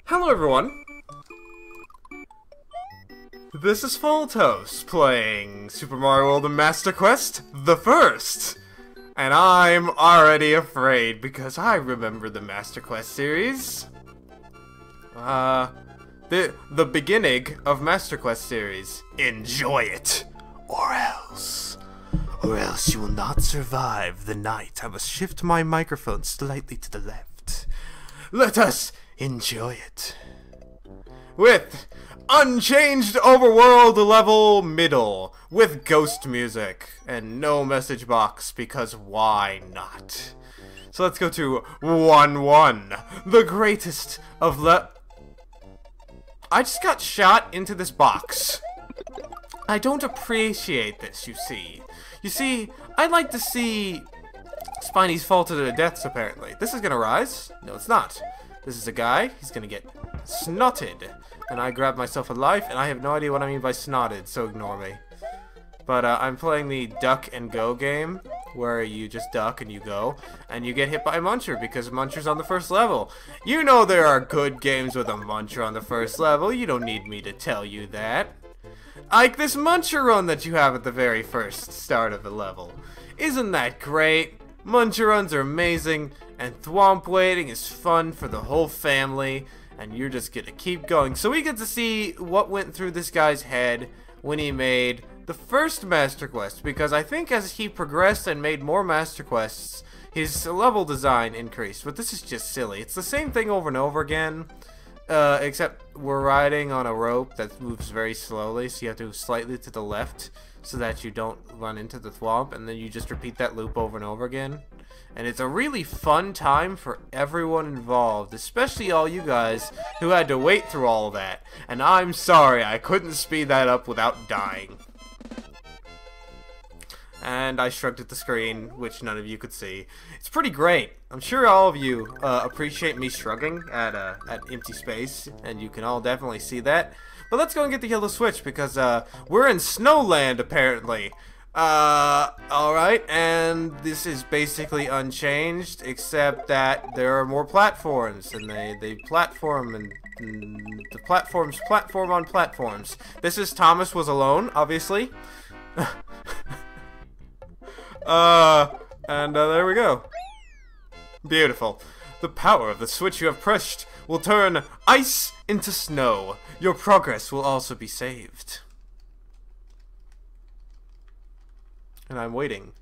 Hello everyone! This is Faltos playing Super Mario World and Master Quest the First! And I'm already afraid because I remember the Master Quest series. The beginning of Master Quest series. Enjoy it! Or else you will not survive the night. I must shift my microphone slightly to the left. Let us enjoy it. With unchanged overworld level middle, with ghost music, and no message box, because why not? So let's go to 1-1, the greatest of I just got shot into this box. I don't appreciate this, you see. You see, I'd like to see Spinies fall to their deaths, apparently. This is gonna rise? No, it's not. This is a guy. He's gonna get snotted. And I grabbed myself a life, and I have no idea what I mean by snotted, so ignore me. But I'm playing the duck and go game, where you just duck and you go, and you get hit by a muncher, because muncher's on the first level. You know there are good games with a muncher on the first level. You don't need me to tell you that. Like this muncher run that you have at the very first start of the level. Isn't that great? Muncher runs are amazing, and thwomp waiting is fun for the whole family, and you're just gonna keep going. So we get to see what went through this guy's head when he made the first Master Quest, because I think as he progressed and made more Master Quests, his level design increased. But this is just silly. It's the same thing over and over again, except we're riding on a rope that moves very slowly, so you have to move slightly to the left so that you don't run into the thwomp, and then you just repeat that loop over and over again. And it's a really fun time for everyone involved, especially all you guys who had to wait through all of that. And I'm sorry, I couldn't speed that up without dying. And I shrugged at the screen, which none of you could see. It's pretty great. I'm sure all of you appreciate me shrugging at empty space, and you can all definitely see that. But let's go and get the yellow switch, because we're in Snowland, apparently. Alright, and this is basically unchanged, except that there are more platforms, and they platform, and the platforms platform on platforms. This is Thomas Was Alone, obviously. There we go. Beautiful. The power of the switch you have pressed will turn ice into snow. Your progress will also be saved. And I'm waiting.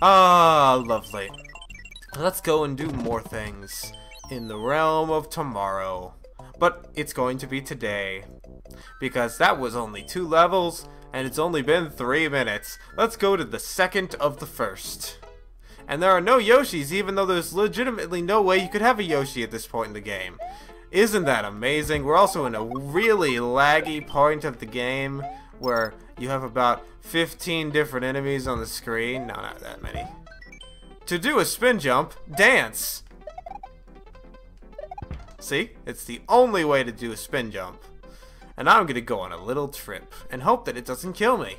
Ah, lovely. Let's go and do more things in the realm of tomorrow. But it's going to be today, because that was only 2 levels, and it's only been 3 minutes. Let's go to the second of the first. And there are no Yoshis, even though there's legitimately no way you could have a Yoshi at this point in the game. Isn't that amazing? We're also in a really laggy point of the game, where you have about 15 different enemies on the screen. No, not that many. To do a spin jump, dance! See? It's the only way to do a spin jump. And I'm gonna go on a little trip, and hope that it doesn't kill me.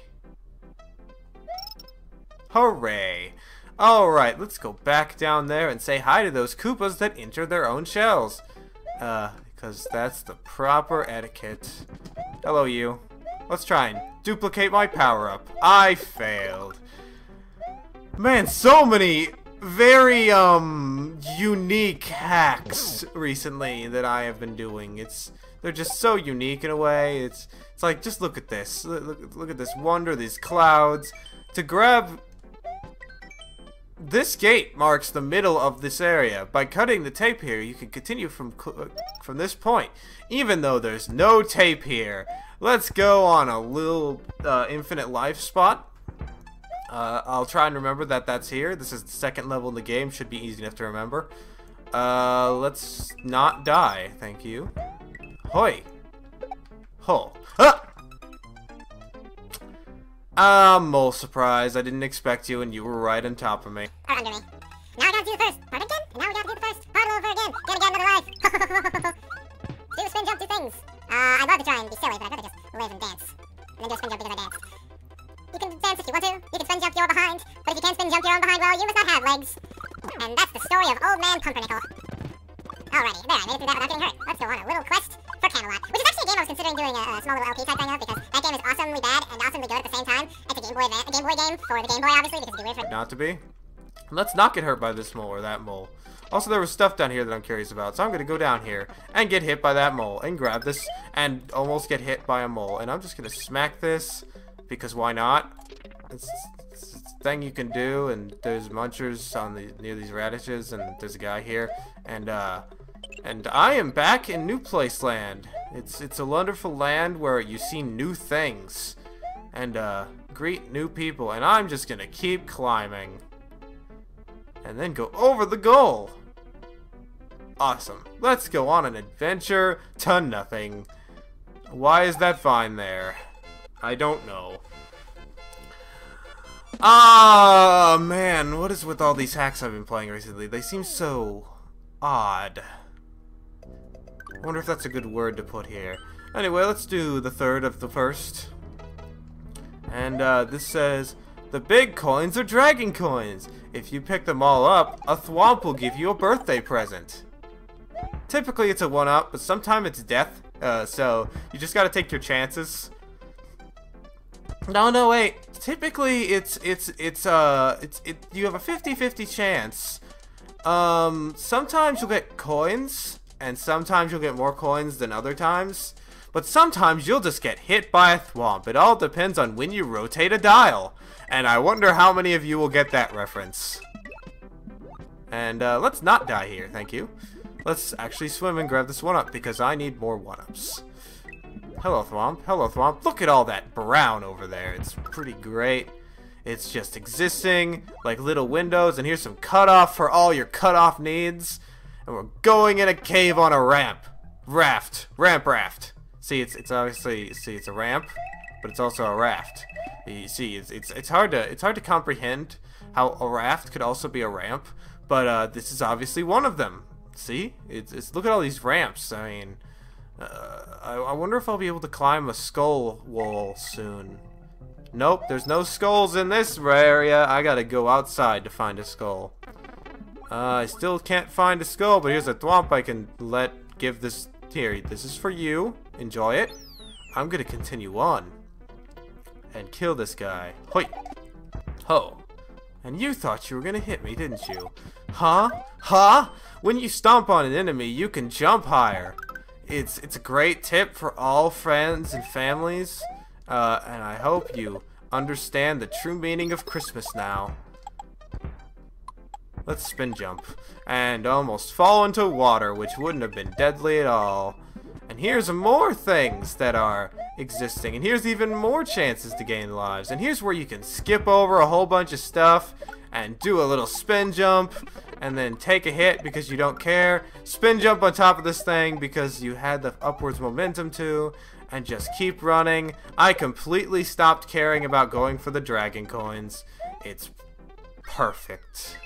Hooray! Alright, let's go back down there and say hi to those Koopas that enter their own shells. Because that's the proper etiquette. Hello, you. Let's try and duplicate my power-up. I failed. Man, so many very, unique hacks recently that I have been doing. They're just so unique in a way. It's like, just look at this. Look at this wonder, these clouds. To grab... This gate marks the middle of this area. By cutting the tape here, you can continue from this point, even though there's no tape here. Let's go on a little infinite life spot. I'll try and remember that that's here. This is the second level in the game. Should be easy enough to remember. Let's not die. Thank you. Hoi. Ho. Ah! I'm all surprised. I didn't expect you, and you were right on top of me. Or under me. Now I gotta do the first part again, and now we gotta do the first part all over again. Gonna get another life. Do the spin jump, do things. I'd love to try and be silly, but I'd rather just live and dance. And then do a spin jump because I dance. You can dance if you want to. You can spin jump your behind. But if you can't spin jump your own behind, well, you must not have legs. And that's the story of Old Man Pumpernickel. Alrighty, there, I made it through that without getting hurt. Let's go on a little quest for Camelot, which is actually a game I was considering doing a small little LP type thing of, because that game is awesomely bad and awesomely good at the same time. It's a Game Boy game for the Game Boy, obviously, because it'd be weird for... Not to be. Let's not get hurt by this mole or that mole. Also, there was stuff down here that I'm curious about, so I'm gonna go down here and get hit by that mole and grab this and almost get hit by a mole. And I'm just gonna smack this, because why not? It's a thing you can do, and there's munchers on near these radishes, and there's a guy here, and I am back in New Place Land. It's a wonderful land where you see new things and greet new people, and I'm just gonna keep climbing and then go over the goal. Awesome. Let's go on an adventure to nothing. Why is that vine there? I don't know. Ah, man, what is with all these hacks I've been playing recently? They seem so odd. I wonder if that's a good word to put here. Anyway, let's do the third of the first. And this says, the big coins are dragon coins. If you pick them all up, a thwomp will give you a birthday present. Typically it's a one-up, but sometimes it's death. So you just gotta take your chances. No, wait. Typically you have a 50-50 chance. Sometimes you'll get coins, and sometimes you'll get more coins than other times. But sometimes you'll just get hit by a thwomp. It all depends on when you rotate a dial. And I wonder how many of you will get that reference. And let's not die here, thank you. Let's actually swim and grab this one-up, because I need more one-ups. Hello, thwomp. Hello, thwomp. Look at all that brown over there. It's pretty great. It's just existing like little windows. And here's some cutoff for all your cutoff needs. And we're going in a cave on a ramp. Ramp raft. See, it's obviously, it's a ramp, but it's also a raft. You see, it's hard to comprehend how a raft could also be a ramp, but this is obviously one of them. See, it's look at all these ramps. I mean, I wonder if I'll be able to climb a skull wall soon. Nope, there's no skulls in this area. I gotta go outside to find a skull. I still can't find a skull, but here's a thwomp I can give this. Here, this is for you. Enjoy it. I'm gonna continue on and kill this guy. Hoi! Ho! And you thought you were gonna hit me, didn't you? Huh? Huh? When you stomp on an enemy, you can jump higher. It's a great tip for all friends and families. And I hope you understand the true meaning of Christmas now. Let's spin jump. And almost fall into water, which wouldn't have been deadly at all. And here's more things that are existing. And here's even more chances to gain lives. And here's where you can skip over a whole bunch of stuff and do a little spin jump. And then take a hit because you don't care. Spin jump on top of this thing because you had the upwards momentum to. And just keep running. I completely stopped caring about going for the dragon coins. It's perfect.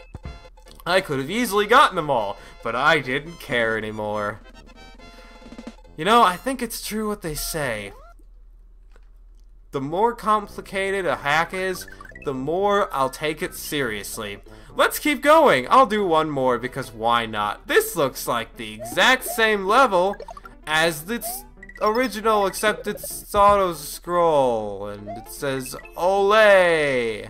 I could have easily gotten them all, but I didn't care anymore. You know, I think it's true what they say. The more complicated a hack is, the more I'll take it seriously. Let's keep going. I'll do one more because why not? This looks like the exact same level as this original, except it's auto scroll and it says Olay.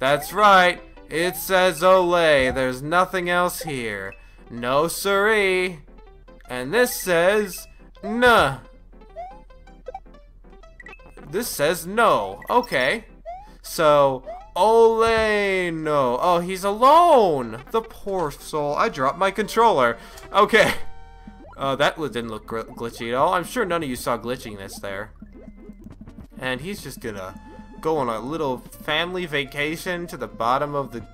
That's right. It says Olay. There's nothing else here. No siree. And this says nah. This says no. Okay. So Olay no. Oh, he's alone. The poor soul. I dropped my controller. Okay. That didn't look glitchy at all. I'm sure none of you saw glitchiness there. And he's just gonna go on a little family vacation to the bottom of the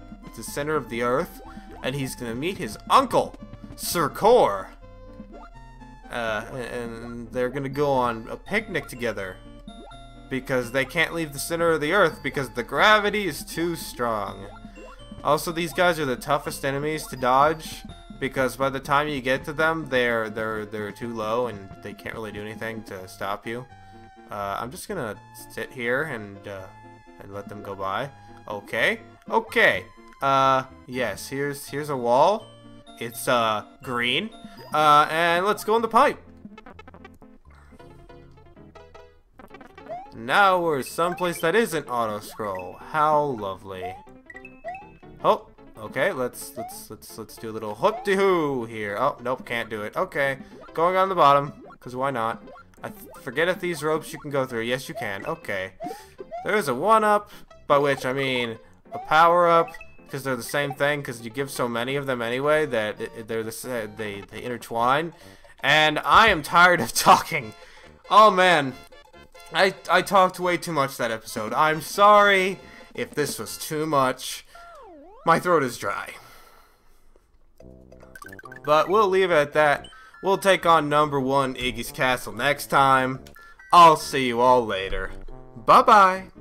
center of the earth, and he's gonna meet his uncle, Sir Core. And they're gonna go on a picnic together because they can't leave the center of the earth because the gravity is too strong. Also, these guys are the toughest enemies to dodge because by the time you get to them, they're too low and they can't really do anything to stop you. I'm just gonna sit here and let them go by. Okay. Yes, here's a wall. It's green. And let's go in the pipe. Now we're someplace that isn't auto scroll. How lovely. Oh, okay. Let's do a little hoop-de-hoo here. Oh, nope, can't do it. Okay, going on the bottom, cause why not? I forget if these ropes you can go through. Yes, you can. Okay. There is a 1-up, by which I mean a power-up, because they're the same thing. Because you give so many of them anyway that they intertwine. And I am tired of talking. Oh man. I talked way too much that episode. I'm sorry if this was too much. My throat is dry. But we'll leave it at that. We'll take on number 1 Iggy's Castle next time. I'll see you all later. Bye-bye.